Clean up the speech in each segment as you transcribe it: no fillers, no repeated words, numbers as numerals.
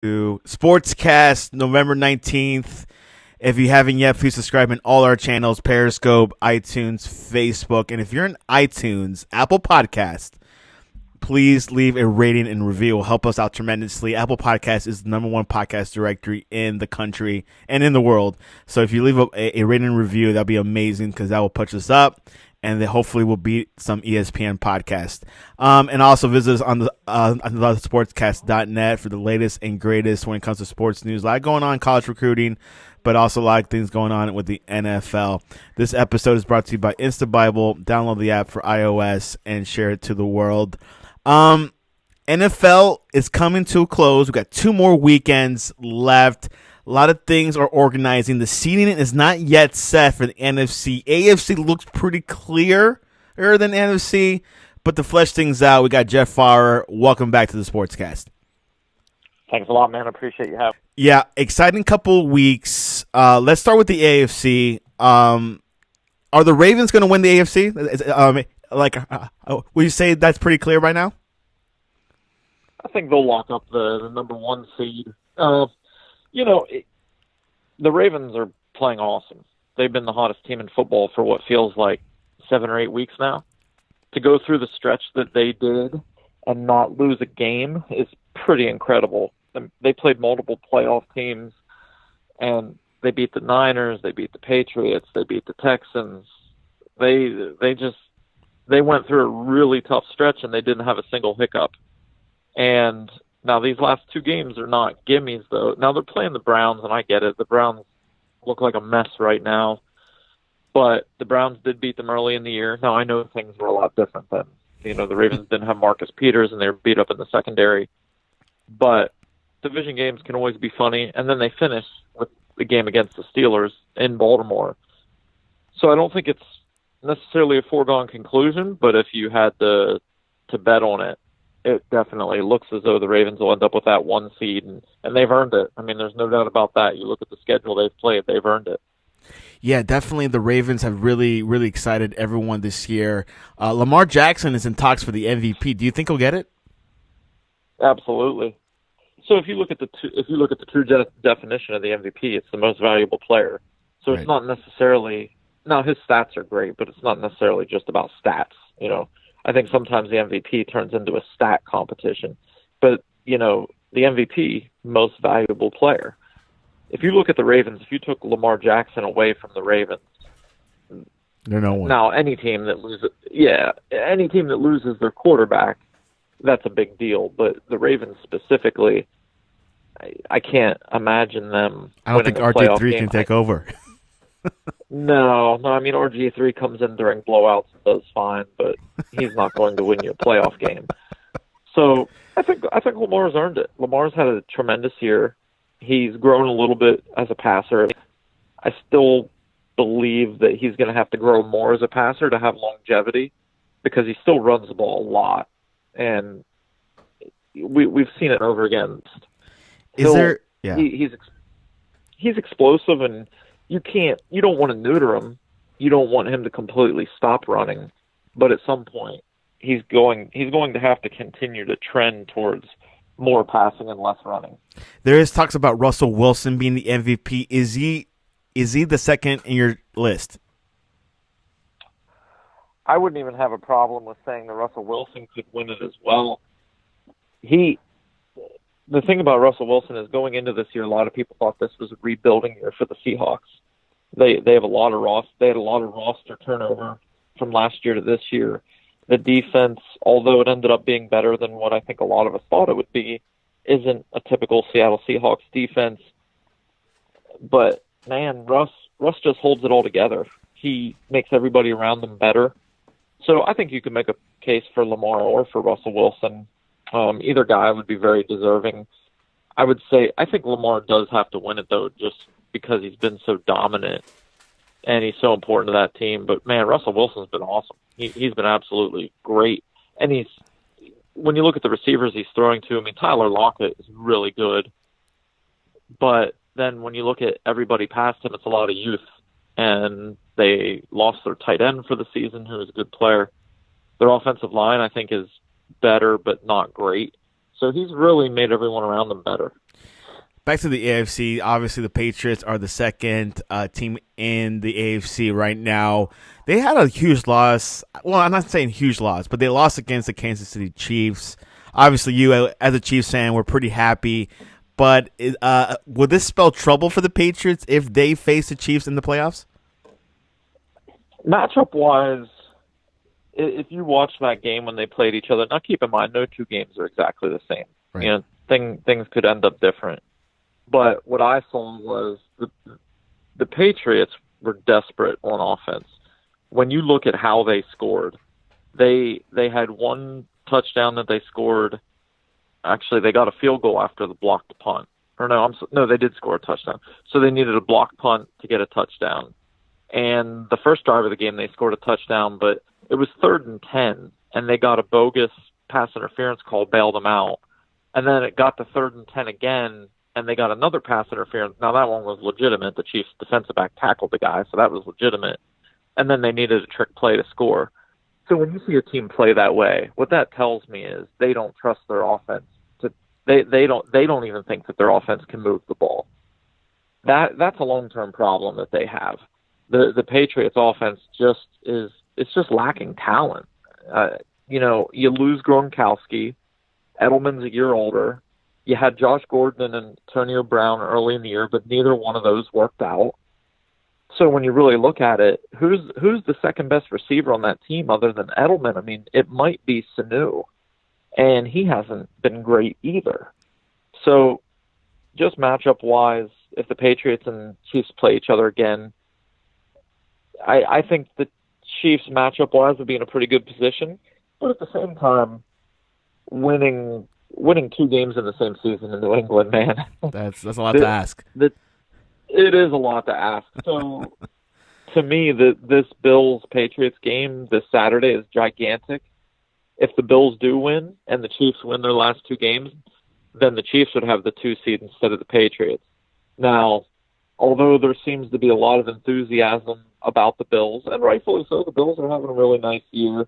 to Sportscast November 19th. If you haven't yet, please subscribe in all our channels, Periscope, iTunes, Facebook. And if you're in iTunes, Apple Podcast, please leave a rating and review. It will help us out tremendously. Apple Podcast is the number one podcast directory in the country and in the world. So if you leave a rating and review, that'll be amazing because that will push us up. And then hopefully we'll beat some ESPN podcast. And also visit us on the sportscast.net for the latest and greatest when it comes to sports news. A lot going on in college recruiting, but also a lot of things going on with the NFL. This episode is brought to you by InstaBible. Download the app for iOS and share it to the world. NFL is coming to a close. We've got 2 more weekends left. A lot of things are organizing. The seeding is not yet set for the NFC. AFC looks pretty clearer than NFC, but to flesh things out, we got Jeff Fawver. Welcome back to the Sportscast. Thanks a lot, man. I appreciate you having me. Yeah, exciting couple weeks. Let's start with the AFC. Are the Ravens going to win the AFC? Will you say that's pretty clear by now? I think they'll lock up the number 1 seed. The Ravens are playing awesome. They've been the hottest team in football for what feels like 7 or 8 weeks now. To go through the stretch that they did and not lose a game is pretty incredible. They played multiple playoff teams, and they beat the Niners, they beat the Patriots, they beat the Texans. They went through a really tough stretch, and they didn't have a single hiccup. And now these last 2 games are not gimmies, though. Now they're playing the Browns, and I get it. The Browns look like a mess right now. But the Browns did beat them early in the year. Now I know things were a lot different then. The Ravens didn't have Marcus Peters, and they were beat up in the secondary. But division games can always be funny. And then they finish with the game against the Steelers in Baltimore. So I don't think it's necessarily a foregone conclusion, but if you had to bet on it, it definitely looks as though the Ravens will end up with that 1 seed, and they've earned it. I mean, there's no doubt about that. You look at the schedule they've played, they've earned it. Yeah, definitely the Ravens have really, really excited everyone this year. Lamar Jackson is in talks for the MVP. Do you think he'll get it? Absolutely. So if you look at the true definition of the MVP, it's the most valuable player. So it's not necessarily – now his stats are great, but it's not necessarily just about stats, I think sometimes the MVP turns into a stat competition. But, the MVP, most valuable player. If you look at the Ravens, if you took Lamar Jackson away from the Ravens, they're no one. Now any team that loses their quarterback, that's a big deal. But the Ravens specifically, I can't imagine them. I don't think RG3 can take over. No. I mean, RG3 comes in during blowouts and does fine, but he's not going to win you a playoff game. So I think Lamar's earned it. Lamar's had a tremendous year. He's grown a little bit as a passer. I still believe that he's going to have to grow more as a passer to have longevity because he still runs the ball a lot, and we've seen it over again. He's explosive, and you don't want to neuter him. You don't want him to completely stop running, but at some point he's going to have to continue to trend towards more passing and less running. There is talks about Russell Wilson being the MVP. Is he the second in your list? I wouldn't even have a problem with saying that Russell Wilson could win it as well. The thing about Russell Wilson is going into this year, a lot of people thought this was a rebuilding year for the Seahawks. They had a lot of roster turnover from last year to this year. The defense, although it ended up being better than what I think a lot of us thought it would be, isn't a typical Seattle Seahawks defense. But man, Russ just holds it all together. He makes everybody around them better. So I think you can make a case for Lamar or for Russell Wilson. Either guy would be very deserving. I would say I think Lamar does have to win it, though, just because he's been so dominant and he's so important to that team. But, man, Russell Wilson's been awesome. He's been absolutely great. And when you look at the receivers he's throwing to, I mean, Tyler Lockett is really good. But then when you look at everybody past him, it's a lot of youth. And they lost their tight end for the season, who is a good player. Their offensive line, I think, is better but not great. So he's really made everyone around them better. Back to the AFC, obviously the Patriots are the second team in the AFC right now. They had a huge loss. Well, I'm not saying huge loss, but they lost against the Kansas City Chiefs. Obviously, you as a Chiefs fan were pretty happy. But would this spell trouble for the Patriots if they face the Chiefs in the playoffs? Matchup-wise, if you watch that game when they played each other, now keep in mind, no two games are exactly the same. Right. You know, things could end up different. But what I saw was the Patriots were desperate on offense. When you look at how they scored, they had one touchdown that they scored. Actually, they got a field goal after the blocked punt. Or no, they did score a touchdown. So they needed a blocked punt to get a touchdown. And the first drive of the game, they scored a touchdown, but it was 3rd and 10, and they got a bogus pass interference call, bailed them out. And then it got to 3rd and 10 again, and they got another pass interference. Now, that one was legitimate. The Chiefs' defensive back tackled the guy, so that was legitimate. And then they needed a trick play to score. So when you see a team play that way, what that tells me is they don't trust their offense. They don't even think that their offense can move the ball. That's a long-term problem that they have. The Patriots' offense it's just lacking talent. You lose Gronkowski. Edelman's a year older. You had Josh Gordon and Antonio Brown early in the year, but neither one of those worked out. So when you really look at it, who's the second best receiver on that team other than Edelman? I mean, it might be Sanu, and he hasn't been great either. So just matchup-wise, if the Patriots and Chiefs play each other again, I think the Chiefs matchup-wise would be in a pretty good position. But at the same time, winning 2 games in the same season in New England, man. That's a lot to ask. It is a lot to ask. So, to me, this Bills-Patriots game this Saturday is gigantic. If the Bills do win and the Chiefs win their last 2 games, then the Chiefs would have the 2 seed instead of the Patriots. Now, although there seems to be a lot of enthusiasm about the Bills, and rightfully so, the Bills are having a really nice year,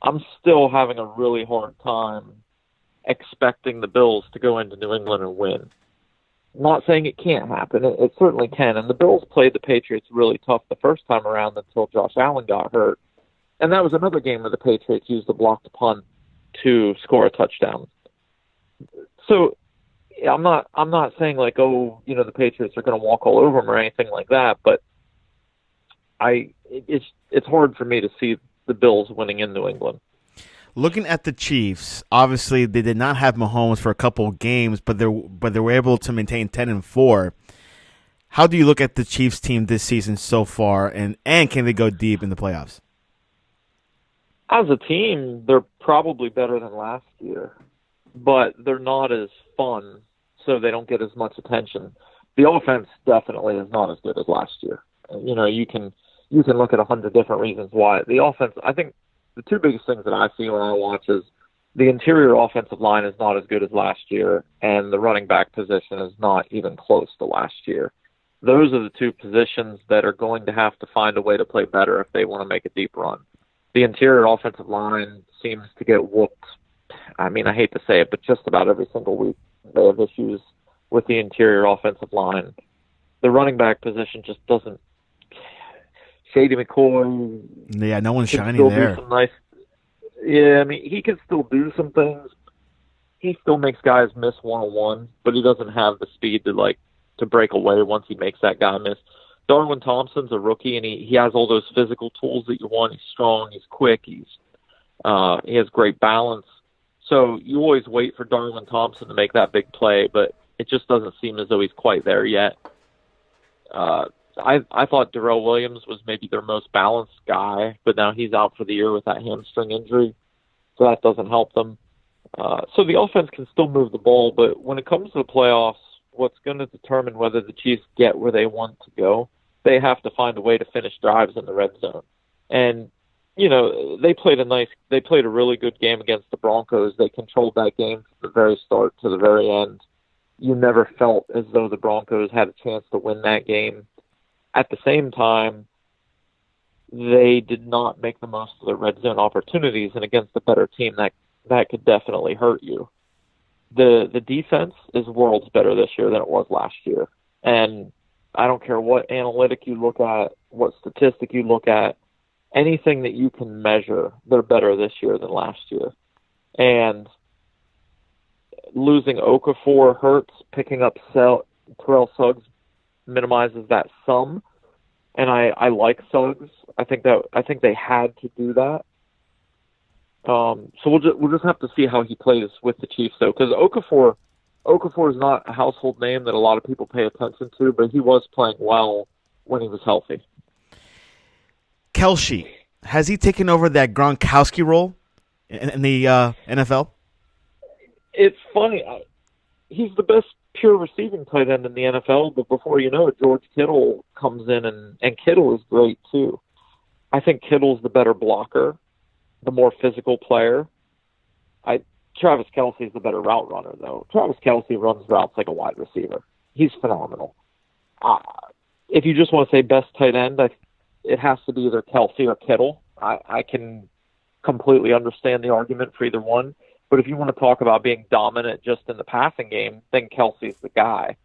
I'm still having a really hard time expecting the Bills to go into New England and win. I'm not saying it can't happen. It certainly can. And the Bills played the Patriots really tough the first time around until Josh Allen got hurt. And that was another game where the Patriots used a blocked punt to score a touchdown. So I'm not saying like, the Patriots are going to walk all over them or anything like that, but it's hard for me to see the Bills winning in New England. Looking at the Chiefs, obviously they did not have Mahomes for a couple of games, but they were able to maintain 10-4. How do you look at the Chiefs team this season so far, and can they go deep in the playoffs? As a team, they're probably better than last year, but they're not as fun, so they don't get as much attention. The offense definitely is not as good as last year. You can look at 100 different reasons why. The offense, I think, the 2 biggest things that I see when I watch is the interior offensive line is not as good as last year, and the running back position is not even close to last year. Those are the 2 positions that are going to have to find a way to play better if they want to make a deep run. The interior offensive line seems to get whooped. I mean, I hate to say it, but just about every single week they have issues with the interior offensive line. The running back position just doesn't. Shady McCoy. Yeah, no one's shining there. I mean, he can still do some things. He still makes guys miss one-on-one, but he doesn't have the speed to break away once he makes that guy miss. Darwin Thompson's a rookie, and he has all those physical tools that you want. He's strong, he's quick, he has great balance. So you always wait for Darwin Thompson to make that big play, but it just doesn't seem as though he's quite there yet. I thought Darrell Williams was maybe their most balanced guy, but now he's out for the year with that hamstring injury, so that doesn't help them. So the offense can still move the ball, but when it comes to the playoffs, what's going to determine whether the Chiefs get where they want to go, they have to find a way to finish drives in the red zone. And, they played a really good game against the Broncos. They controlled that game from the very start to the very end. You never felt as though the Broncos had a chance to win that game. At the same time, they did not make the most of their red zone opportunities, and against a better team, that could definitely hurt you. The defense is worlds better this year than it was last year. And I don't care what analytic you look at, what statistic you look at, anything that you can measure, they're better this year than last year. And losing Okafor hurts, picking up Terrell Suggs minimizes that some. And I like Suggs. I think they had to do that. So we'll just have to see how he plays with the Chiefs, though, because Okafor is not a household name that a lot of people pay attention to, but he was playing well when he was healthy. Kelce, has he taken over that Gronkowski role in the NFL? It's funny. He's the best pure receiving tight end in the NFL, but before you know it, George Kittle comes in, and Kittle is great, too. I think Kittle's the better blocker, the more physical player. Travis Kelce's the better route runner, though. Travis Kelce runs routes like a wide receiver. He's phenomenal. If you just want to say best tight end, it has to be either Kelce or Kittle. I can completely understand the argument for either one. But if you want to talk about being dominant just in the passing game, then Kelce's the guy.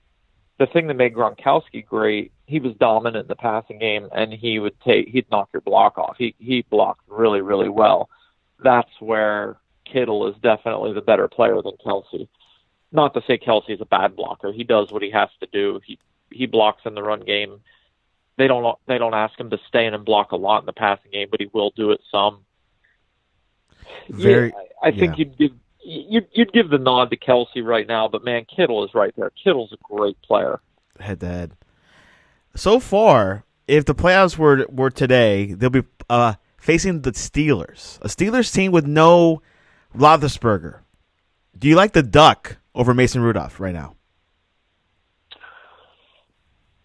The thing that made Gronkowski great, he was dominant in the passing game, and he'd knock your block off. He blocked really, really well. That's where Kittle is definitely the better player than Kelce. Not to say Kelce's a bad blocker. He does what he has to do. He blocks in the run game. They don't ask him to stay in and block a lot in the passing game, but he will do it some. I think you'd give the nod to Kelce right now, but man, Kittle is right there. Kittle's a great player. Head to head. So far, if the playoffs were today, they'll be facing the Steelers, a Steelers team with no Roethlisberger. Do you like the Duck over Mason Rudolph right now?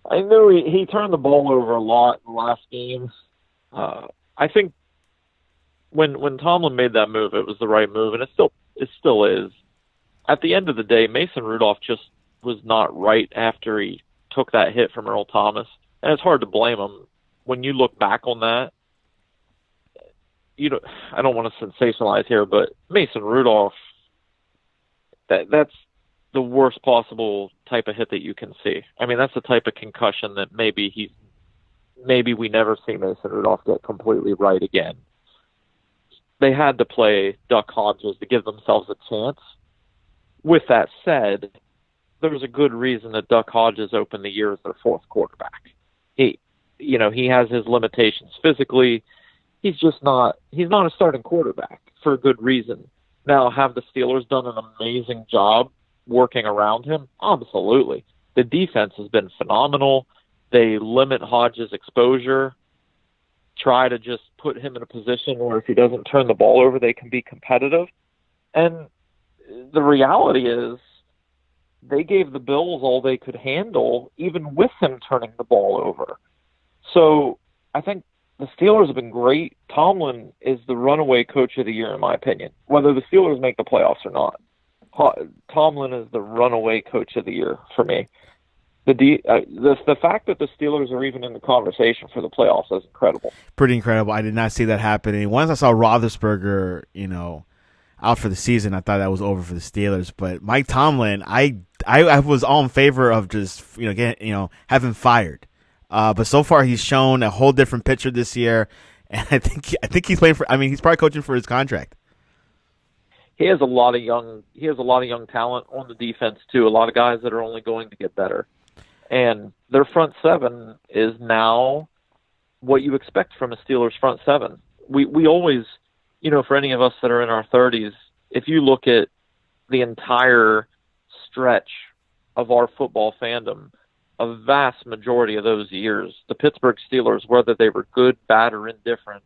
I know he turned the ball over a lot in the last game. I think when Tomlin made that move, it was the right move, and it still is. At the end of the day, Mason Rudolph just was not right after he took that hit from Earl Thomas, and it's hard to blame him. When you look back on that, I don't want to sensationalize here, but Mason Rudolph, that's the worst possible type of hit that you can see. I mean, that's the type of concussion that maybe we never see Mason Rudolph get completely right again. They had to play Duck Hodges to give themselves a chance. With that said, there's a good reason that Duck Hodges opened the year as their fourth quarterback. He has his limitations physically. He's not a starting quarterback for a good reason. Now, have the Steelers done an amazing job working around him? Absolutely. The defense has been phenomenal. They limit Hodges' exposure, try to just put him in a position where if he doesn't turn the ball over, they can be competitive. And the reality is they gave the Bills all they could handle, even with him turning the ball over. So I think the Steelers have been great. Tomlin is the runaway coach of the year, in my opinion, whether the Steelers make the playoffs or not. Tomlin is the runaway coach of the year for me. The fact that the Steelers are even in the conversation for the playoffs is incredible. Pretty incredible. I did not see that happening. Once I saw Roethlisberger, out for the season, I thought that was over for the Steelers. But Mike Tomlin, I was all in favor of just having fired. But so far he's shown a whole different picture this year, and I think he's playing for. I mean, he's probably coaching for his contract. He has a lot of young talent on the defense too. A lot of guys that are only going to get better, and their front seven is now what you expect from a Steelers front seven. We always, for any of us that are in our 30s, if you look at the entire stretch of our football fandom, a vast majority of those years, the Pittsburgh Steelers, whether they were good, bad, or indifferent,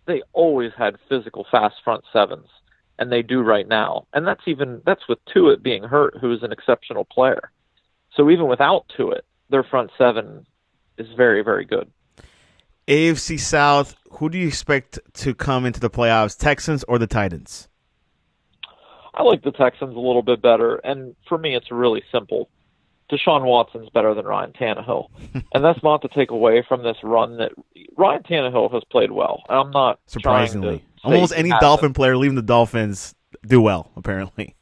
they always had physical, fast front sevens, and they do right now. And that's with Tuitt being hurt, who is an exceptional player. So even without Tuitt, their front seven is very, very good. AFC South, who do you expect to come into the playoffs, Texans or the Titans? I like the Texans a little bit better, and for me it's really simple. Deshaun Watson's better than Ryan Tannehill. And that's not to take away from this run that Ryan Tannehill has played well. I'm not surprisingly. Almost any Dolphin player leaving the Dolphins do well, apparently.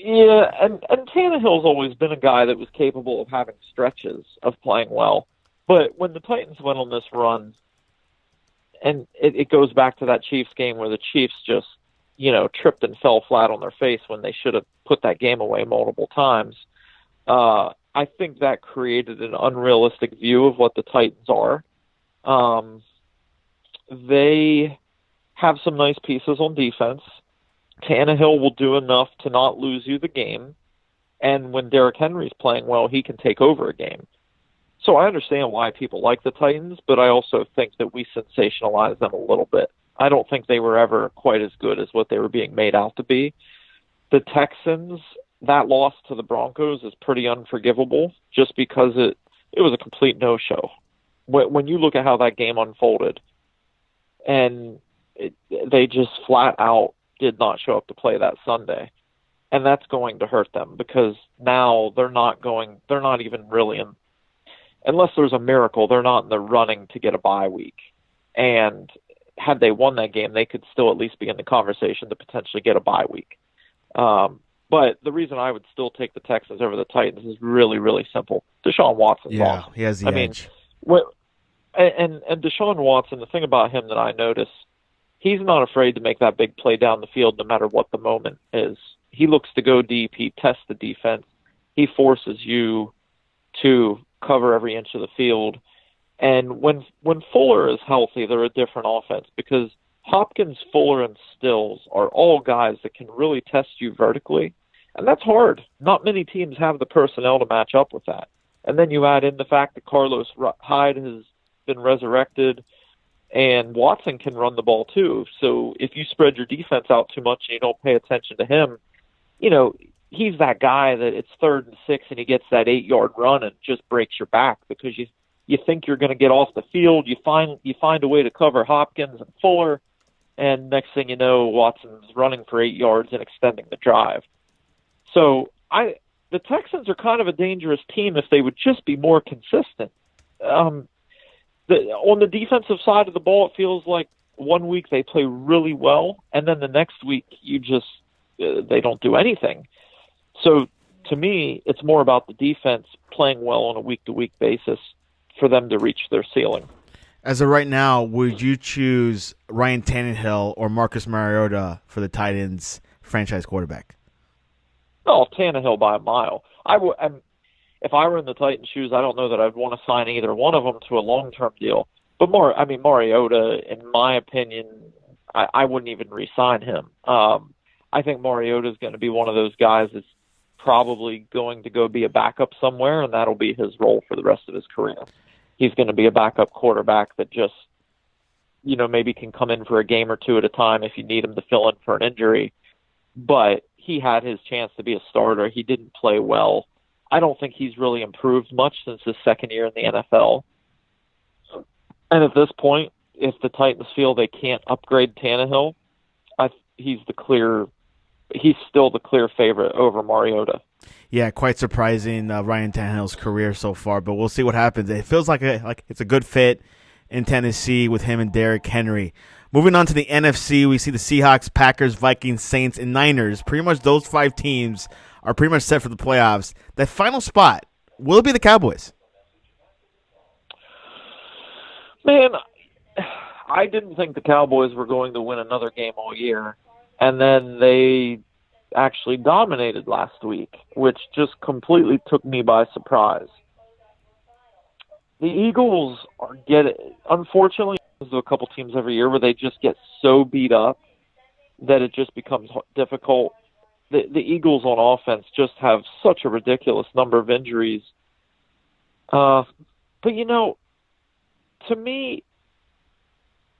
Yeah, and Tannehill's always been a guy that was capable of having stretches of playing well. But when the Titans went on this run, and it goes back to that Chiefs game where the Chiefs just, tripped and fell flat on their face when they should have put that game away multiple times. I think that created an unrealistic view of what the Titans are. They have some nice pieces on defense. Tannehill will do enough to not lose you the game. And when Derrick Henry's playing well, he can take over a game. So I understand why people like the Titans, but I also think that we sensationalize them a little bit. I don't think they were ever quite as good as what they were being made out to be. The Texans, that loss to the Broncos is pretty unforgivable just because it was a complete no-show. When you look at how that game unfolded, and they just flat out did not show up to play that Sunday. And that's going to hurt them because now they're not even really in, unless there's a miracle, they're not in the running to get a bye week. And had they won that game, they could still at least be in the conversation to potentially get a bye week. But the reason I would still take the Texans over the Titans is really, really simple. Deshaun Watson's awesome. He has the edge. And Deshaun Watson, the thing about him that I notice, he's not afraid to make that big play down the field no matter what the moment is. He looks to go deep. He tests the defense. He forces you to cover every inch of the field. And when Fuller is healthy, they're a different offense because Hopkins, Fuller, and Stills are all guys that can really test you vertically. And that's hard. Not many teams have the personnel to match up with that. And then you add in the fact that Carlos Hyde has been resurrected, and Watson can run the ball too. So if you spread your defense out too much and you don't pay attention to him, he's that guy that it's 3rd and 6 and he gets that 8-yard run and just breaks your back because you think you're going to get off the field. You find a way to cover Hopkins and Fuller, and next thing you know, Watson's running for 8 yards and extending the drive. So the Texans are kind of a dangerous team if they would just be more consistent. On the defensive side of the ball, it feels like one week they play really well, and then the next week they don't do anything. So to me, it's more about the defense playing well on a week-to-week basis for them to reach their ceiling. As of right now, would you choose Ryan Tannehill or Marcus Mariota for the Titans franchise quarterback? Oh, Tannehill by a mile. If I were in the Titans' shoes, I don't know that I'd want to sign either one of them to a long-term deal. But Mariota, in my opinion, I wouldn't even re-sign him. I think Mariota is going to be one of those guys that's probably going to go be a backup somewhere, and that'll be his role for the rest of his career. He's going to be a backup quarterback that just, maybe can come in for a game or two at a time if you need him to fill in for an injury. But he had his chance to be a starter. He didn't play well. I don't think he's really improved much since his second year in the NFL. And at this point, if the Titans feel they can't upgrade Tannehill, he's still the clear favorite over Mariota. Yeah, quite surprising Ryan Tannehill's career so far, but we'll see what happens. It feels like it's a good fit in Tennessee with him and Derrick Henry. Moving on to the NFC, we see the Seahawks, Packers, Vikings, Saints, and Niners. Pretty much those 5 teams are pretty much set for the playoffs. That final spot, will it be the Cowboys? Man, I didn't think the Cowboys were going to win another game all year, and then they actually dominated last week, which just completely took me by surprise. The Eagles unfortunately, there's a couple teams every year where they just get so beat up that it just becomes difficult. The Eagles on offense just have such a ridiculous number of injuries. But, to me,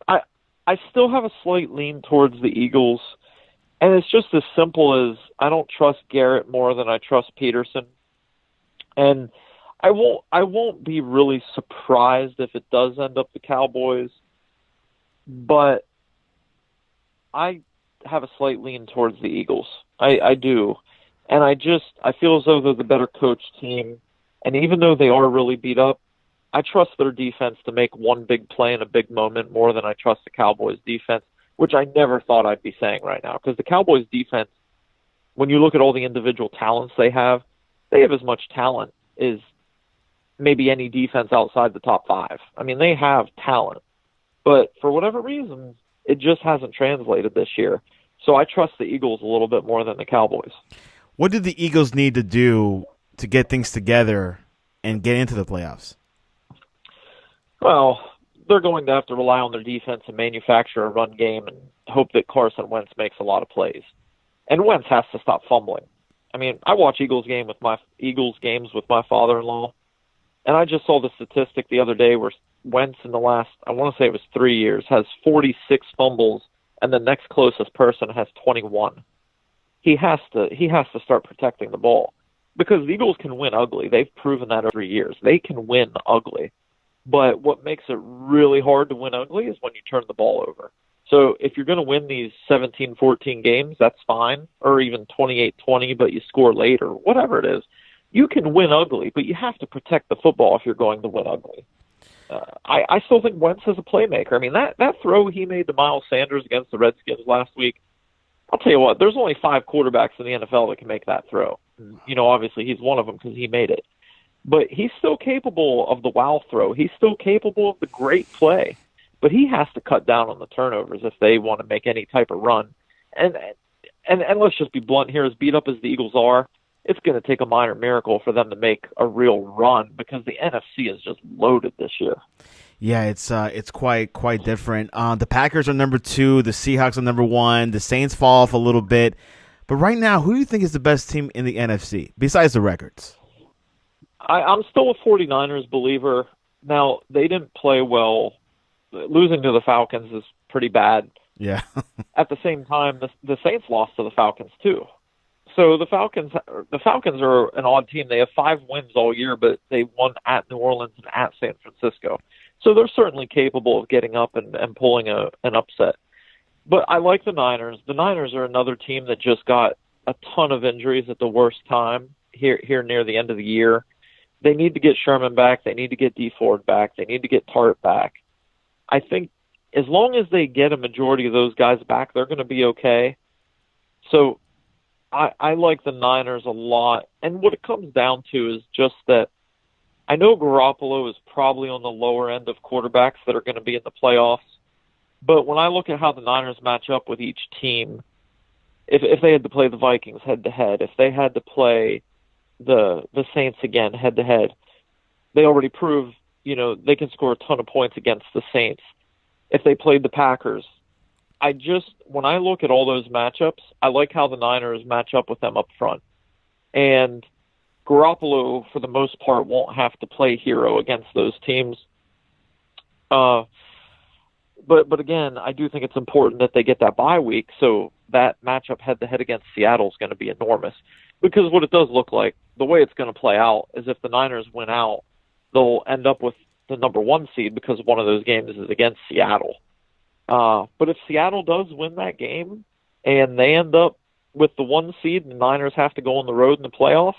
I still have a slight lean towards the Eagles. And it's just as simple as I don't trust Garrett more than I trust Peterson. And I won't be really surprised if it does end up the Cowboys. But I have a slight lean towards the Eagles. I do. And I feel as though they're the better coached team. And even though they are really beat up, I trust their defense to make one big play in a big moment more than I trust the Cowboys defense, which I never thought I'd be saying right now. Because the Cowboys defense, when you look at all the individual talents they have as much talent as maybe any defense outside the top 5. I mean, they have talent. But for whatever reason, it just hasn't translated this year. So I trust the Eagles a little bit more than the Cowboys. What did the Eagles need to do to get things together and get into the playoffs? Well, they're going to have to rely on their defense and manufacture a run game and hope that Carson Wentz makes a lot of plays. And Wentz has to stop fumbling. I mean, I watch Eagles games with my father-in-law, and I just saw the statistic the other day where Wentz in the last, I want to say it was 3 years, has 46 fumbles, and the next closest person has 21. He has to start protecting the ball because the Eagles can win ugly. They've proven that over 3 years. They can win ugly. But what makes it really hard to win ugly is when you turn the ball over. So if you're going to win these 17-14 games, that's fine, or even 28-20, but you score late or whatever it is. You can win ugly, but you have to protect the football if you're going to win ugly. I still think Wentz is a playmaker. I mean, that throw he made to Miles Sanders against the Redskins last week, I'll tell you what, there's only 5 quarterbacks in the NFL that can make that throw. You know, obviously he's one of them because he made it. But he's still capable of the wow throw. He's still capable of the great play. But he has to cut down on the turnovers if they want to make any type of run. And let's just be blunt here, as beat up as the Eagles are, it's going to take a minor miracle for them to make a real run because the NFC is just loaded this year. Yeah, it's quite different. The Packers are number 2, the Seahawks are number 1, the Saints fall off a little bit. But right now, who do you think is the best team in the NFC besides the records? I'm still a 49ers believer. Now, they didn't play well. Losing to the Falcons is pretty bad. Yeah. At the same time, the Saints lost to the Falcons too. So the Falcons are an odd team. They have 5 wins all year, but they won at New Orleans and at San Francisco. So they're certainly capable of getting up and pulling an upset. But I like the Niners. The Niners are another team that just got a ton of injuries at the worst time here near the end of the year. They need to get Sherman back. They need to get Dee Ford back. They need to get Tart back. I think as long as they get a majority of those guys back, they're going to be okay. So I like the Niners a lot. And what it comes down to is just that I know Garoppolo is probably on the lower end of quarterbacks that are going to be in the playoffs. But when I look at how the Niners match up with each team, if they had to play the Vikings head-to-head, if they had to play the Saints again head-to-head, they already proved, they can score a ton of points against the Saints. If they played the Packers, when I look at all those matchups, I like how the Niners match up with them up front. And Garoppolo, for the most part, won't have to play hero against those teams. But again, I do think it's important that they get that bye week, so that matchup head-to-head against Seattle is going to be enormous. Because what it does look like, the way it's going to play out, is if the Niners win out, they'll end up with the number 1 seed because one of those games is against Seattle. But if Seattle does win that game and they end up with the 1 seed and the Niners have to go on the road in the playoffs,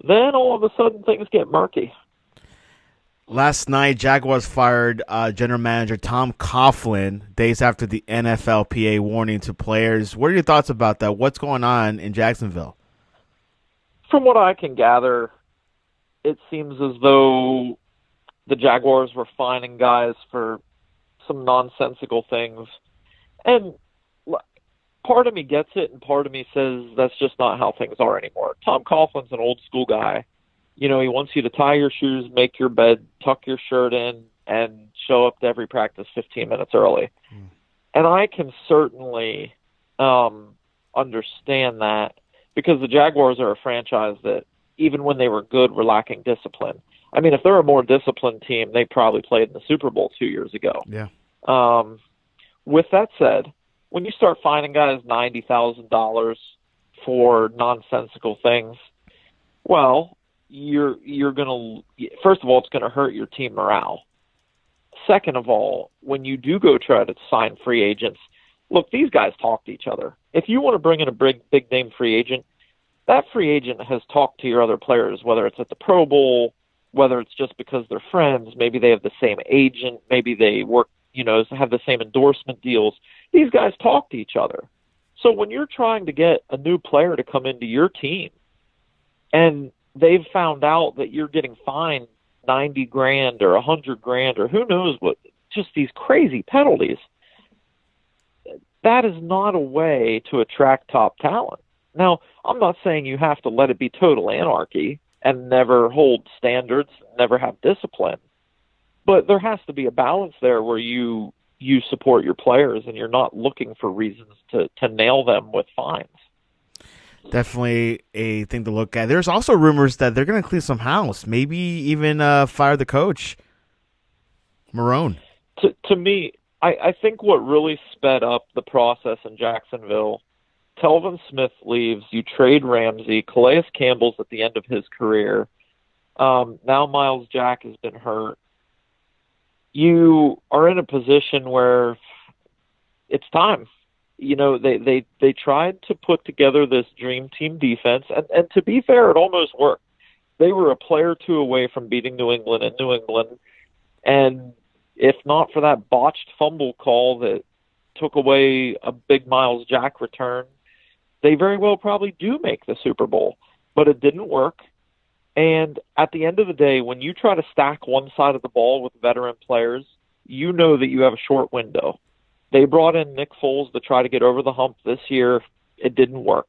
then all of a sudden things get murky. Last night, Jaguars fired general manager Tom Coughlin days after the NFLPA warning to players. What are your thoughts about that? What's going on in Jacksonville? From what I can gather, it seems as though the Jaguars were fining guys for some nonsensical things. And part of me gets it, and part of me says that's just not how things are anymore. Tom Coughlin's an old school guy. He wants you to tie your shoes, make your bed, tuck your shirt in, and show up to every practice 15 minutes early. And I can certainly understand that because the Jaguars are a franchise that, even when they were good, were lacking discipline. I mean, if they're a more disciplined team, they probably played in the Super Bowl 2 years ago. Yeah. With that said, when you start finding guys $90,000 for nonsensical things, well, you're going to, first of all, it's going to hurt your team morale. Second of all, when you do go try to sign free agents, look, these guys talk to each other. If you want to bring in a big name free agent, that free agent has talked to your other players, whether it's at the Pro Bowl, whether it's just because they're friends, maybe they have the same agent, maybe they work, have the same endorsement deals. These guys talk to each other. So when you're trying to get a new player to come into your team and they've found out that you're getting fined 90 grand or 100 grand or who knows what, just these crazy penalties, that is not a way to attract top talent. Now, I'm not saying you have to let it be total anarchy and never hold standards, never have discipline, but there has to be a balance there where you support your players and you're not looking for reasons to nail them with fines. Definitely a thing to look at. There's also rumors that they're going to clean some house, maybe even fire the coach, Marone. To me, I think what really sped up the process in Jacksonville, Telvin Smith leaves, you trade Ramsey, Calais Campbell's at the end of his career. Now Miles Jack has been hurt. You are in a position where it's time. You know, they tried to put together this dream team defense, and to be fair, it almost worked. They were a player or two away from beating New England in New England, and if not for that botched fumble call that took away a big Miles Jack return, they very well probably do make the Super Bowl. But it didn't work. And at the end of the day, when you try to stack one side of the ball with veteran players, you know that you have a short window. They brought in Nick Foles to try to get over the hump this year. It didn't work.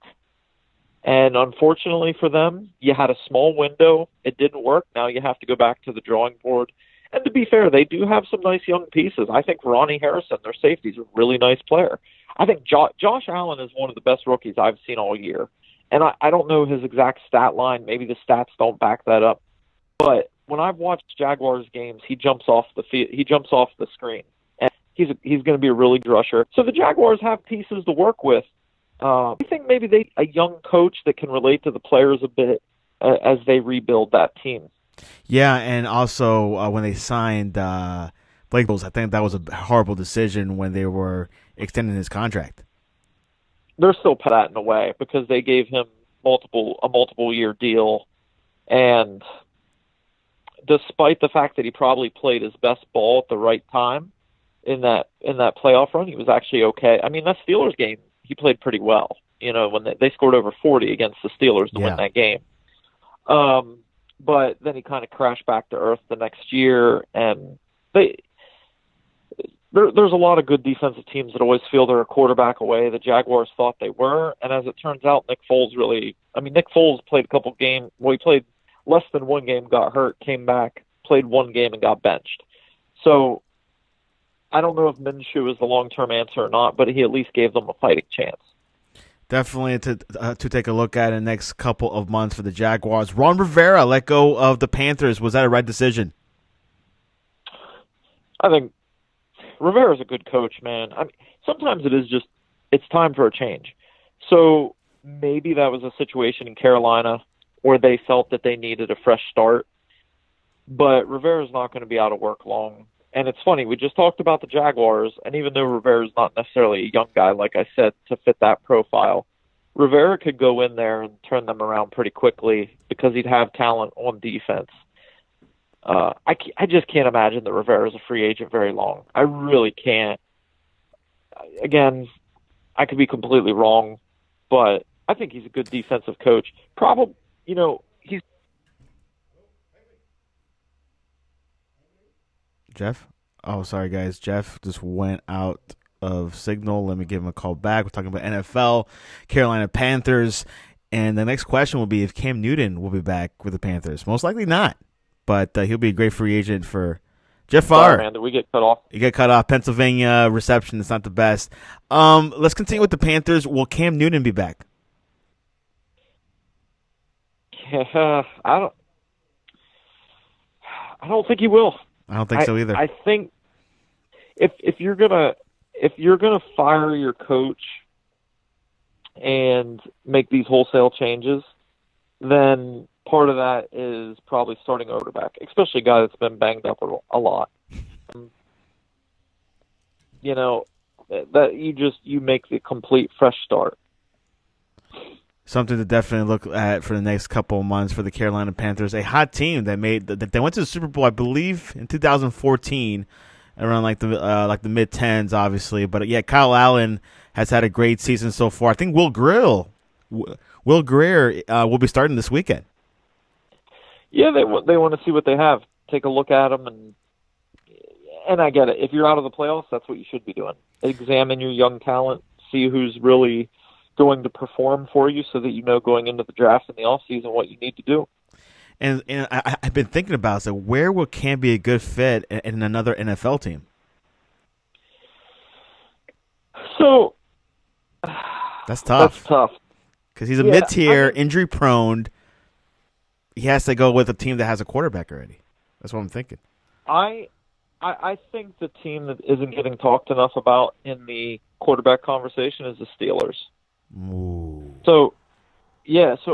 And unfortunately for them, you had a small window. It didn't work. Now you have to go back to the drawing board. And to be fair, they do have some nice young pieces. I think Ronnie Harrison, their safety, is a really nice player. I think Josh Allen is one of the best rookies I've seen all year. And I don't know his exact stat line. Maybe the stats don't back that up. But when I've watched Jaguars games, he jumps off the field. He jumps off the screen. And he's going to be a really good rusher. So the Jaguars have pieces to work with. I think maybe a young coach that can relate to the players a bit as they rebuild that team. Yeah, and also when they signed Blake Bortles, I think that was a horrible decision when they were extending his contract. They're still put that in a way because they gave him a multiple year deal, and despite the fact that he probably played his best ball at the right time in that playoff run, he was actually okay. I mean, that Steelers game, he played pretty well. You know, when they scored over 40 against the Steelers to win that game. But then he kind of crashed back to earth the next year, and there's a lot of good defensive teams that always feel they're a quarterback away. The Jaguars thought they were, and as it turns out, Nick Foles played a couple games. Well, he played less than one game, got hurt, came back, played one game, and got benched. So I don't know if Minshew is the long-term answer or not, but he at least gave them a fighting chance. Definitely to take a look at in the next couple of months for the Jaguars. Ron Rivera let go of the Panthers. Was that a right decision? I think Rivera's a good coach, man. I mean, sometimes it's time for a change. So maybe that was a situation in Carolina where they felt that they needed a fresh start. But Rivera's not going to be out of work long. And it's funny, we just talked about the Jaguars, and even though Rivera's not necessarily a young guy, like I said, to fit that profile, Rivera could go in there and turn them around pretty quickly because he'd have talent on defense. I just can't imagine that Rivera's a free agent very long. I really can't. Again, I could be completely wrong, but I think he's a good defensive coach. Probably, he's... Jeff? Oh, sorry, guys. Jeff just went out of signal. Let me give him a call back. We're talking about NFL, Carolina Panthers, and the next question will be if Cam Newton will be back with the Panthers. Most likely not, but he'll be a great free agent for Jeff Fawver. Man, did we get cut off? You get cut off. Pennsylvania reception is not the best. Let's continue with the Panthers. Will Cam Newton be back? I don't think he will. I don't think so either. I think if you're gonna fire your coach and make these wholesale changes, then part of that is probably starting a quarterback, especially a guy that's been banged up a lot. That you make the complete fresh start. Something to definitely look at for the next couple of months for the Carolina Panthers. A hot team that they went to the Super Bowl, I believe, in 2014, around like the mid-10s, obviously. But yeah, Kyle Allen has had a great season so far. I think Will Greer will be starting this weekend. Yeah, they want to see what they have. Take a look at them, and I get it. If you're out of the playoffs, that's what you should be doing. Examine your young talent, see who's really going to perform for you, so that you know going into the draft in the offseason what you need to do. And I've been thinking about, so where will Cam be a good fit in another NFL team? So that's tough. That's tough because he's a mid-tier, injury-prone. He has to go with a team that has a quarterback already. That's what I'm thinking. I think the team that isn't getting talked enough about in the quarterback conversation is the Steelers. Ooh. So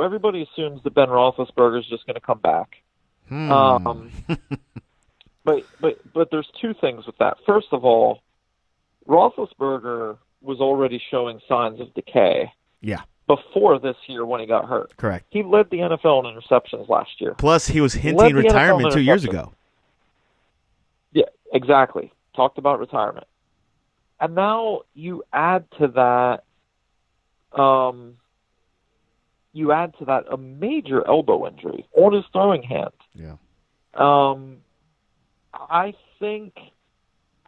everybody assumes that Ben Roethlisberger is just going to come back. But there's two things with that. First of all, Roethlisberger was already showing signs of decay. Yeah. Before this year when he got hurt. Correct. He led the NFL in interceptions last year. Plus, he was hinting retirement 2 years ago. Yeah, exactly. Talked about retirement. And now you add to that a major elbow injury on his throwing hand. Yeah. I think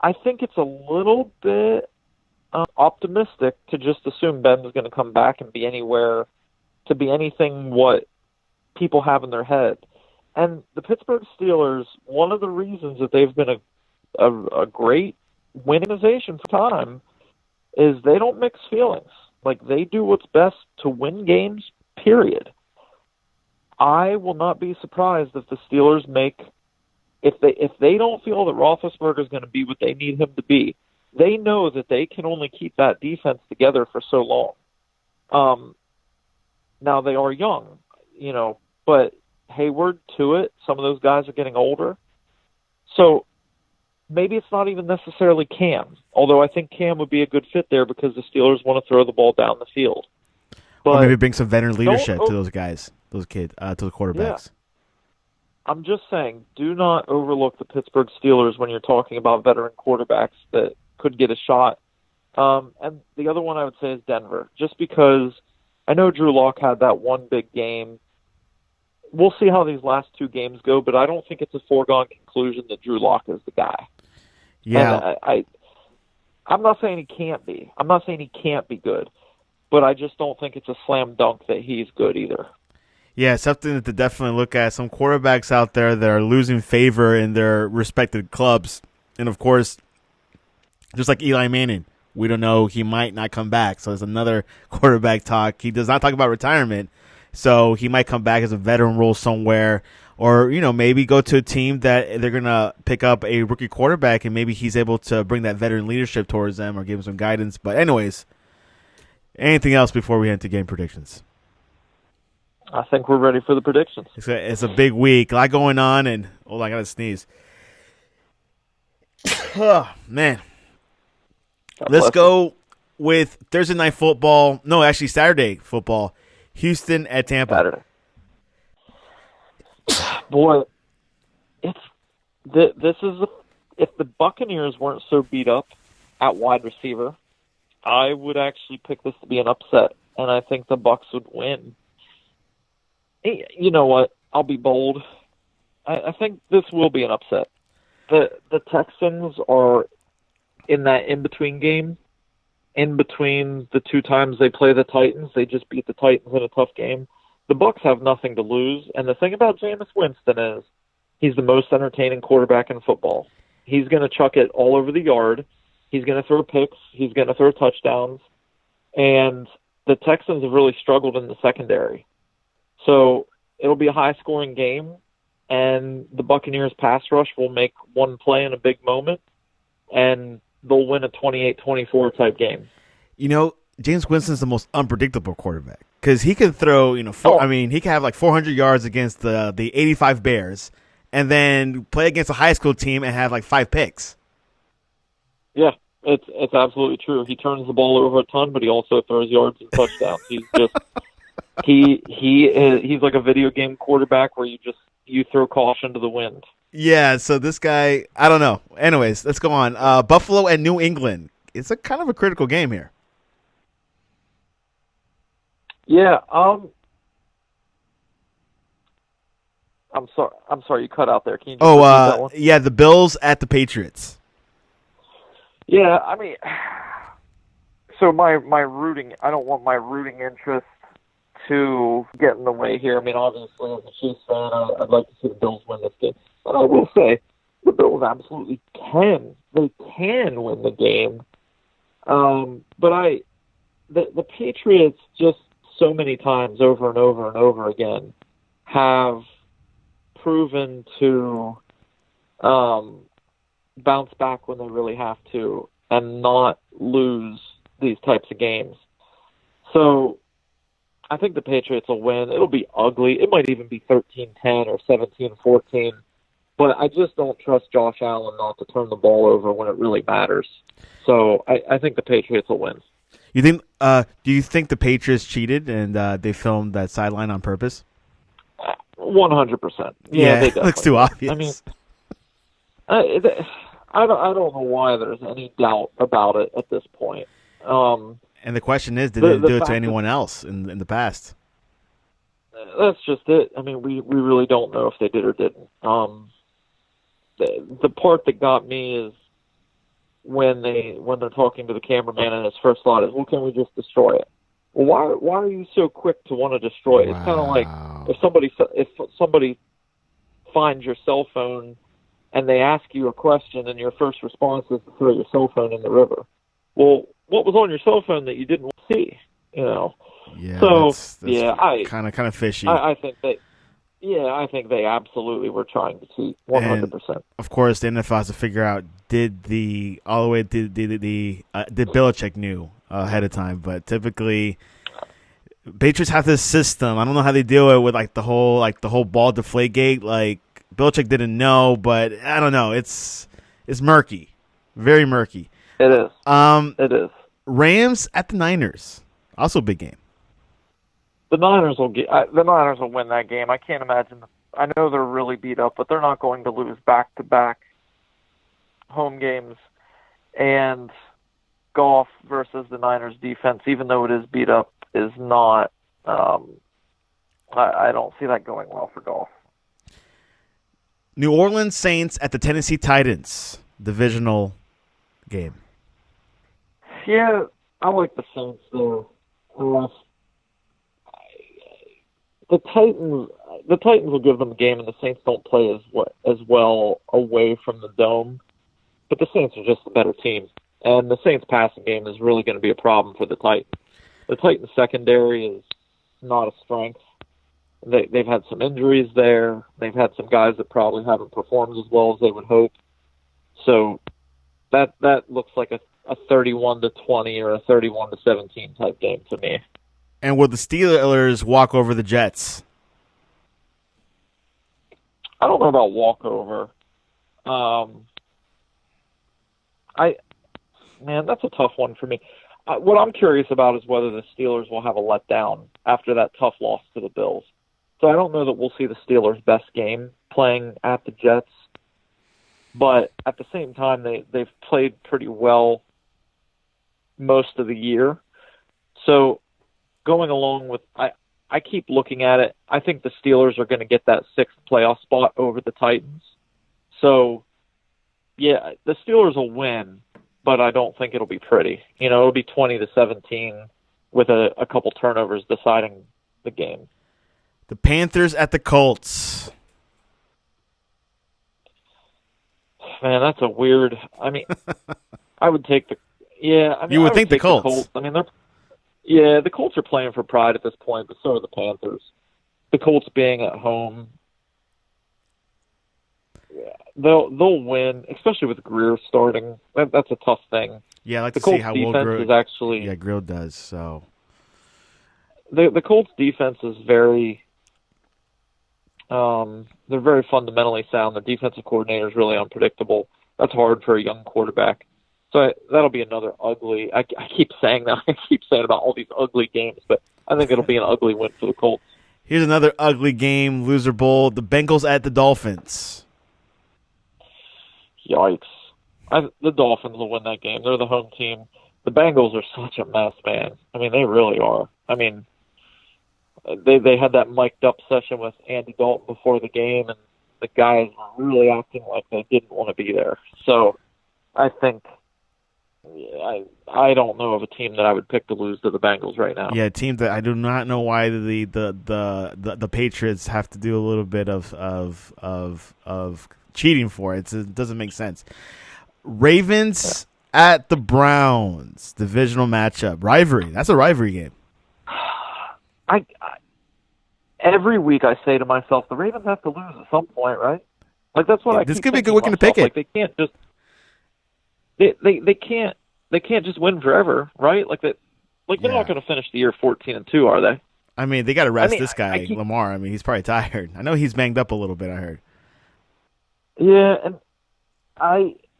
it's a little bit optimistic to just assume Ben's going to come back and be anything what people have in their head. And the Pittsburgh Steelers, one of the reasons that they've been a great winning organization for time is they don't mix feelings. Like, they do what's best to win games, period. I will not be surprised if the Steelers if they don't feel that Roethlisberger is going to be what they need him to be. They know that they can only keep that defense together for so long. Now they are young, but Hayward to it. Some of those guys are getting older. So maybe it's not even necessarily Cam, although I think Cam would be a good fit there because the Steelers want to throw the ball down the field. But or maybe bring some veteran leadership to those guys, those kids, to the quarterbacks. Yeah. I'm just saying, do not overlook the Pittsburgh Steelers when you're talking about veteran quarterbacks that could get a shot. And the other one I would say is Denver, just because I know Drew Lock had that one big game. We'll see how these last two games go, but I don't think it's a foregone conclusion that Drew Lock is the guy. Yeah. And I'm not saying he can't be. I'm not saying he can't be good, but I just don't think it's a slam dunk that he's good either. Yeah, something to definitely look at. Some quarterbacks out there that are losing favor in their respective clubs. And, of course, just like Eli Manning, we don't know. He might not come back. So there's another quarterback talk. He does not talk about retirement. So he might come back as a veteran role somewhere. Or, maybe go to a team that they're going to pick up a rookie quarterback and maybe he's able to bring that veteran leadership towards them or give them some guidance. But anyways, anything else before we head to game predictions? I think we're ready for the predictions. It's a big week. A lot going on, and I got to sneeze. Oh, man. Let's go with Thursday night football. No, actually Saturday football. Houston at Tampa. Saturday. Boy, this is if the Buccaneers weren't so beat up at wide receiver, I would actually pick this to be an upset, and I think the Bucs would win. You know what? I'll be bold. I think this will be an upset. The Texans are in that in-between game. In between the two times they play the Titans, they just beat the Titans in a tough game. The Bucs have nothing to lose, and the thing about Jameis Winston is he's the most entertaining quarterback in football. He's going to chuck it all over the yard. He's going to throw picks. He's going to throw touchdowns. And the Texans have really struggled in the secondary. So it'll be a high-scoring game, and the Buccaneers pass rush will make one play in a big moment, and they'll win a 28-24 type game. James Winston's the most unpredictable quarterback because he can throw, he can have like 400 yards against the 85 Bears and then play against a high school team and have like 5 picks. Yeah, it's absolutely true. He turns the ball over a ton, but he also throws yards and touchdowns. He's just he's like a video game quarterback where you throw caution to the wind. Yeah, so this guy, I don't know. Anyways, let's go on. Buffalo and New England. It's a kind of a critical game here. Yeah. I'm sorry. You cut out there. Can you just Oh, repeat that one? yeah, the Bills at the Patriots. Yeah. I mean, so my rooting. I don't want my rooting interest to get in the way here. I mean, obviously, as a Chiefs fan, I'd like to see the Bills win this game. But I will say, the Bills absolutely can. They can win the game. But the Patriots just so many times over and over and over again have proven to bounce back when they really have to and not lose these types of games. So I think the Patriots will win. It'll be ugly. It might even be 13-10 or 17-14. But I just don't trust Josh Allen not to turn the ball over when it really matters. So I think the Patriots will win. You think? Do you think the Patriots cheated and they filmed that sideline on purpose? 100%. Yeah, they it looks definitely too did. obvious. I mean, I don't know why there's any doubt about it at this point. And the question is, did The they do it to fact anyone else in the past? that's just it. I mean, we really don't know if they did or didn't. The part that got me is when they're talking to the cameraman and his first thought is, well, can we just destroy it? Well, why are you so quick to want to destroy it? Wow. It's kind of like if somebody finds your cell phone and they ask you a question and your first response is to throw your cell phone in the river. Well, what was on your cell phone that you didn't see? You know. Yeah. So that's kind of fishy. I think I think they absolutely were trying to cheat 100%. Of course, the NFL has to figure out did Belichick knew ahead of time, but typically Patriots have this system. I don't know how they deal it with the whole ball deflate gate. Like Belichick didn't know, but I don't know. It's murky, very murky. It is. It is. Rams at the Niners, also a big game. The Niners will win that game. I can't imagine. I know they're really beat up, but they're not going to lose back-to-back home games. And Goff versus the Niners defense, even though it is beat up, is not. I don't see that going well for Goff. New Orleans Saints at the Tennessee Titans, divisional game. Yeah, I like the Saints there. The Titans will give them a game, and the Saints don't play as well away from the dome. But the Saints are just a better team, and the Saints' passing game is really going to be a problem for the Titans. The Titans' secondary is not a strength. They've had some injuries there. They've had some guys that probably haven't performed as well as they would hope. So that looks like a 31-20 or a 31-17 type game to me. And will the Steelers walk over the Jets? I don't know about walkover. That's a tough one for me. What I'm curious about is whether the Steelers will have a letdown after that tough loss to the Bills. So I don't know that we'll see the Steelers' best game playing at the Jets. But at the same time, they've played pretty well most of the year. So going along with, I keep looking at it. I think the Steelers are going to get that sixth playoff spot over the Titans. So, yeah, the Steelers will win, but I don't think it'll be pretty. It'll be 20-17 with a couple turnovers deciding the game. The Panthers at the Colts. Man, that's a weird. I mean, I would take the. Yeah, I mean, you would I think the take Colts. I mean, the Colts are playing for pride at this point, but so are the Panthers. The Colts being at home, yeah, they'll win, especially with Greer starting. That's a tough thing. Yeah, I like the to see Colts how defense well Greer is actually. Yeah, Greer does. So the Colts defense is very. They're very fundamentally sound. The defensive coordinator is really unpredictable. That's hard for a young quarterback. So that'll be another ugly. I keep saying that. I keep saying about all these ugly games, but I think it'll be an ugly win for the Colts. Here's another ugly game, loser bowl. The Bengals at the Dolphins. Yikes! The Dolphins will win that game. They're the home team. The Bengals are such a mess, man. I mean, they really are. I mean, they had that mic'd up session with Andy Dalton before the game, and the guys were really acting like they didn't want to be there. So I think I don't know of a team that I would pick to lose to the Bengals right now. Yeah, a team that I do not know why the Patriots have to do a little bit of cheating for it. It doesn't make sense. Ravens at the Browns, divisional matchup, rivalry. That's a rivalry game. I every week I say to myself, the Ravens have to lose at some point, right? Like that's what I. This keep could be a good thinking weekend to pick it. Like they can't just they can't just win forever, right? Like that. Like they're not going to finish the year 14-2, are they? I mean, they got to rest this guy, Lamar. I mean, he's probably tired. I know he's banged up a little bit. I heard. Yeah, and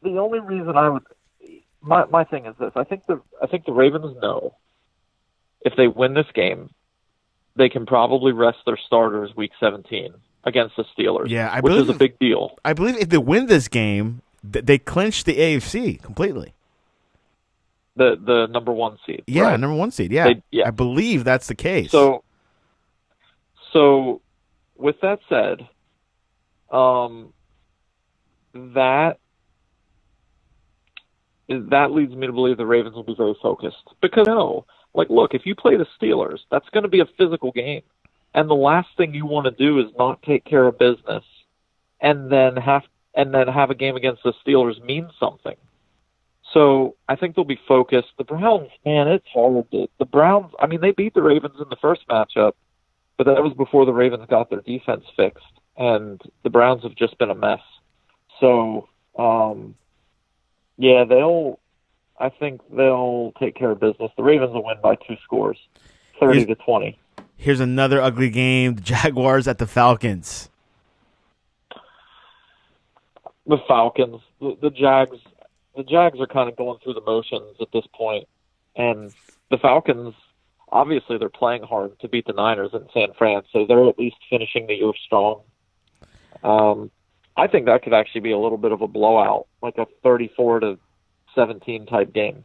the only reason I would my thing is this. I think the Ravens know if they win this game, they can probably rest their starters week 17 against the Steelers. Yeah, which is a big deal. I believe if they win this game, they clinch the AFC completely. The number one seed. Yeah, right? number one seed. Yeah. I believe that's the case. So with that said, that leads me to believe the Ravens will be very focused because look, if you play the Steelers, that's going to be a physical game, and the last thing you want to do is not take care of business, and then have a game against the Steelers mean something. So I think they'll be focused. The Browns, man, it's hard. The Browns, I mean, they beat the Ravens in the first matchup, but that was before the Ravens got their defense fixed, and the Browns have just been a mess. So, I think they'll take care of business. The Ravens will win by 2 scores, 30-20. Here's another ugly game: the Jaguars at the Falcons. The Falcons, the Jags are kind of going through the motions at this point, and the Falcons, obviously, they're playing hard to beat the Niners in San Fran, so they're at least finishing the year strong. I think that could actually be a little bit of a blowout, like a 34-17 type game.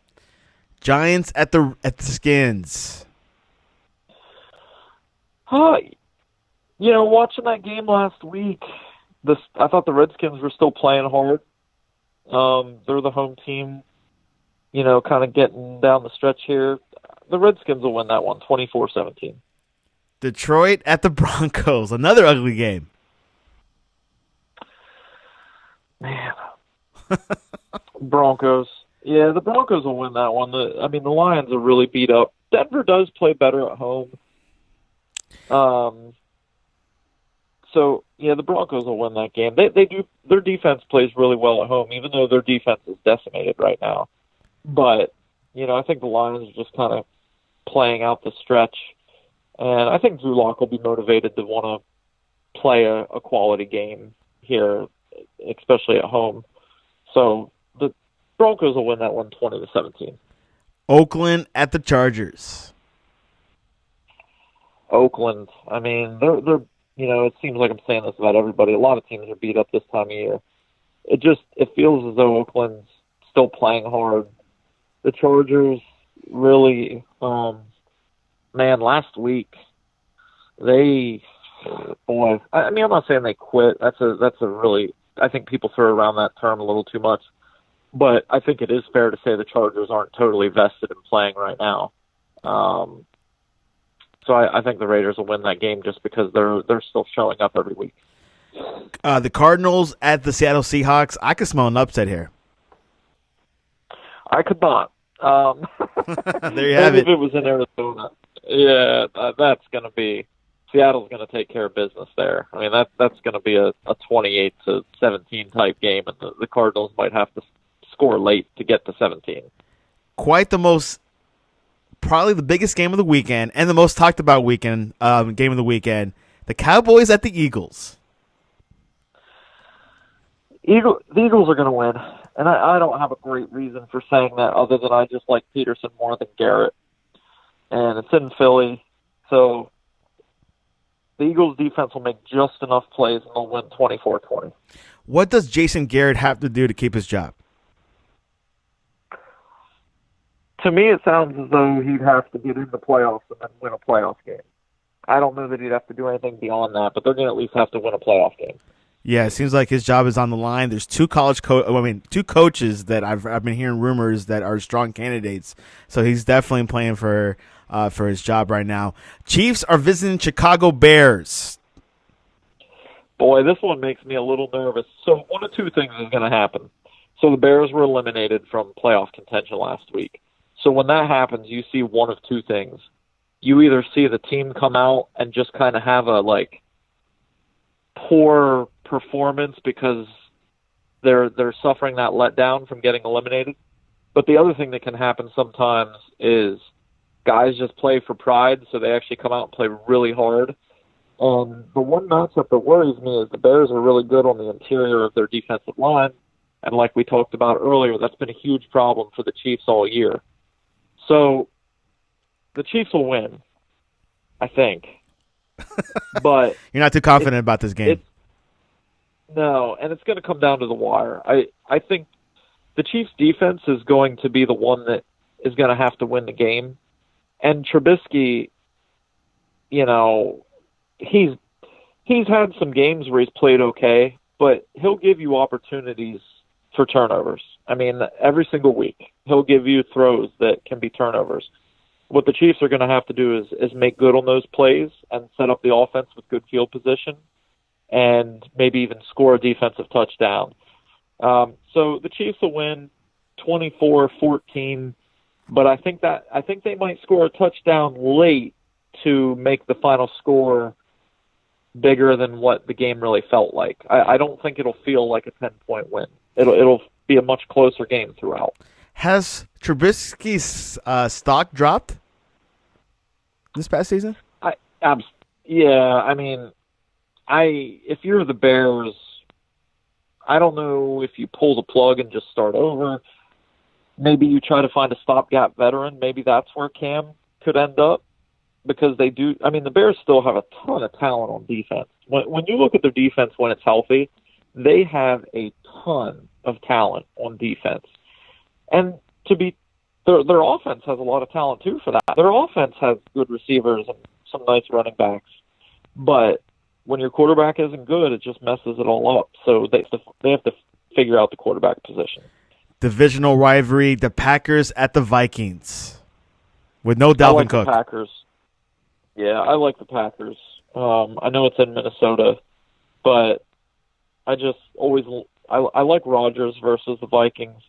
Giants at the Skins. Watching that game last week, I thought the Redskins were still playing hard. They're the home team, kind of getting down the stretch here. The Redskins will win that one, 24-17. Detroit at the Broncos, another ugly game. Man. Broncos. Yeah, the Broncos will win that one. The Lions are really beat up. Denver does play better at home. The Broncos will win that game. They do. Their defense plays really well at home, even though their defense is decimated right now. But, I think the Lions are just kind of playing out the stretch. And I think Drew Lock will be motivated to want to play a quality game here, especially at home. So the Broncos will win that one 20-17. Oakland at the Chargers. Oakland. I mean, they're it seems like I'm saying this about everybody. A lot of teams are beat up this time of year. It feels as though Oakland's still playing hard. The Chargers really, last week I'm not saying they quit. That's a really, I think people throw around that term a little too much. But I think it is fair to say the Chargers aren't totally vested in playing right now. So I think the Raiders will win that game just because they're still showing up every week. The Cardinals at the Seattle Seahawks. I could smell an upset here. I could not. There you have it. If it was in Arizona, yeah, that's going to be Seattle's going to take care of business there. I mean, that's going to be a 28-17 type game, and the Cardinals might have to score late to get to 17. Probably the biggest game of the weekend and the most talked about game of the weekend. The Cowboys at the Eagles. The Eagles are going to win, and I don't have a great reason for saying that other than I just like Peterson more than Garrett, and it's in Philly, so the Eagles' defense will make just enough plays and they'll win 24-20. What does Jason Garrett have to do to keep his job? To me, it sounds as though he'd have to get in the playoffs and then win a playoff game. I don't know that he'd have to do anything beyond that, but they're going to at least have to win a playoff game. Yeah, it seems like his job is on the line. There's two two coaches that I've been hearing rumors that are strong candidates. So he's definitely playing for his job right now. Chiefs are visiting Chicago Bears. Boy, this one makes me a little nervous. So one of two things is going to happen. So the Bears were eliminated from playoff contention last week. So when that happens, you see one of two things. You either see the team come out and just kind of have a poor performance because they're suffering that letdown from getting eliminated. But the other thing that can happen sometimes is guys just play for pride, so they actually come out and play really hard. The one matchup that worries me is the Bears are really good on the interior of their defensive line, and like we talked about earlier, that's been a huge problem for the Chiefs all year. So the Chiefs will win, I think. But you're not too confident about this game. No, and it's going to come down to the wire. I think the Chiefs' defense is going to be the one that is going to have to win the game. And Trubisky, he's had some games where he's played okay, but he'll give you opportunities for turnovers. I mean, every single week, he'll give you throws that can be turnovers. What the Chiefs are going to have to do is make good on those plays and set up the offense with good field position and maybe even score a defensive touchdown. So the Chiefs will win 24-14, but I think they might score a touchdown late to make the final score bigger than what the game really felt like. I don't think it'll feel like a 10-point win. It'll be a much closer game throughout. Has Trubisky's stock dropped this past season? If you're the Bears, I don't know if you pull the plug and just start over. Maybe you try to find a stopgap veteran. Maybe that's where Cam could end up, because they do. I mean, the Bears still have a ton of talent on defense. When you look at their defense when it's healthy, they have a ton of talent on defense. And their offense has a lot of talent too for that. Their offense has good receivers and some nice running backs. But when your quarterback isn't good, it just messes it all up. So they have to figure out the quarterback position. Divisional rivalry, the Packers at the Vikings with no Dalvin Cook. The Packers. Yeah, I like the Packers. I know it's in Minnesota, but I just always I like Rodgers versus the Vikings.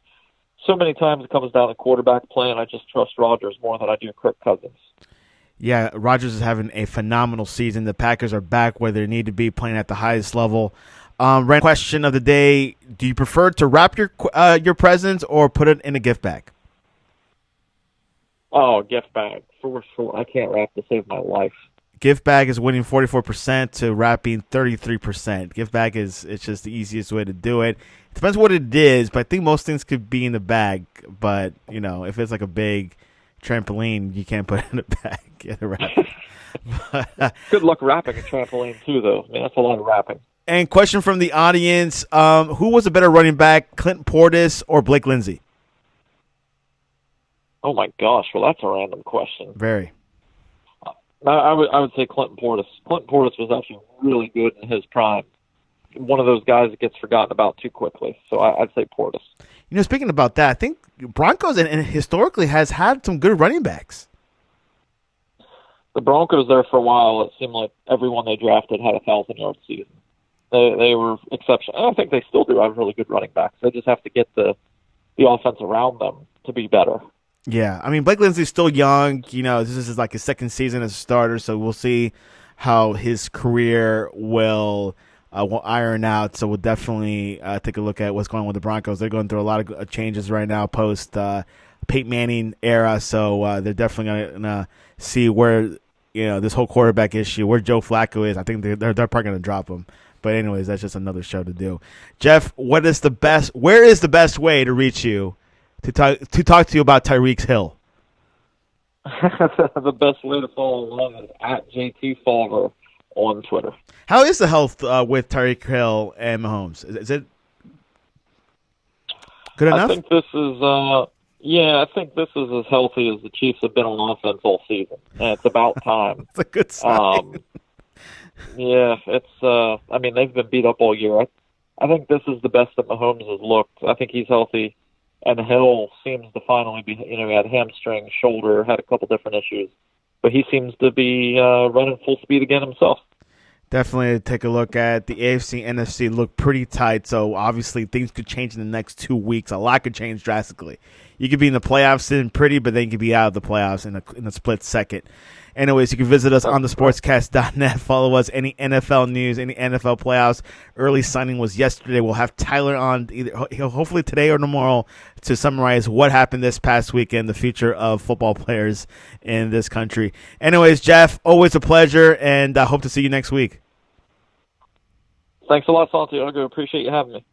So many times it comes down to quarterback play, and I just trust Rodgers more than I do Kirk Cousins. Yeah, Rodgers is having a phenomenal season. The Packers are back where they need to be, playing at the highest level. Random question of the day: do you prefer to wrap your presents or put it in a gift bag? Oh, gift bag for sure. I can't wrap to save my life. Gift bag is winning 44% to wrapping 33%. Gift bag it's just the easiest way to do it. It depends what it is, but I think most things could be in the bag. But if it's like a big trampoline, you can't put it in a bag. You have to wrap it. Good luck wrapping a trampoline too, though. I mean, that's a lot of wrapping. And question from the audience: who was a better running back, Clinton Portis or Blake Lindsey? Oh my gosh! Well, that's a random question. Very. I would say Clinton Portis. Clinton Portis was actually really good in his prime. One of those guys that gets forgotten about too quickly. So I'd say Portis. Speaking about that, I think Broncos and historically has had some good running backs. The Broncos there for a while, it seemed like everyone they drafted had a 1,000-yard season. They were exceptional. I think they still do have really good running backs. They just have to get the offense around them to be better. Yeah, I mean, Blake Lindsey's still young. This is like his second season as a starter, so we'll see how his career will iron out. So we'll definitely take a look at what's going on with the Broncos. They're going through a lot of changes right now post Peyton Manning era, so they're definitely going to see where this whole quarterback issue, where Joe Flacco is. I think they're probably going to drop him. But anyways, that's just another show to do. Jeff, where is the best way to reach you to talk to you about Tyreek Hill? The best way to follow along is at JT Fawver on Twitter. How is the health with Tyreek Hill and Mahomes? Is it good enough? I think this is, Yeah, I think this is as healthy as the Chiefs have been on offense all season, and it's about time. It's a good sign. Yeah, it's. I mean, they've been beat up all year. I think this is the best that Mahomes has looked. I think he's healthy, and Hill seems to finally be. You know, he had hamstring, shoulder, had a couple different issues, but he seems to be running full speed again himself. Definitely take a look at the AFC, NFC look pretty tight. So obviously things could change in the next 2 weeks. A lot could change drastically. You could be in the playoffs sitting pretty, but then you could be out of the playoffs in a split second. Anyways, you can visit us on thesportscast.net. Follow us. Any NFL news, any NFL playoffs. Early signing was yesterday. We'll have Tyler on hopefully today or tomorrow to summarize what happened this past weekend, the future of football players in this country. Anyways, Jeff, always a pleasure, and I hope to see you next week. Thanks a lot, Santiago. Appreciate you having me.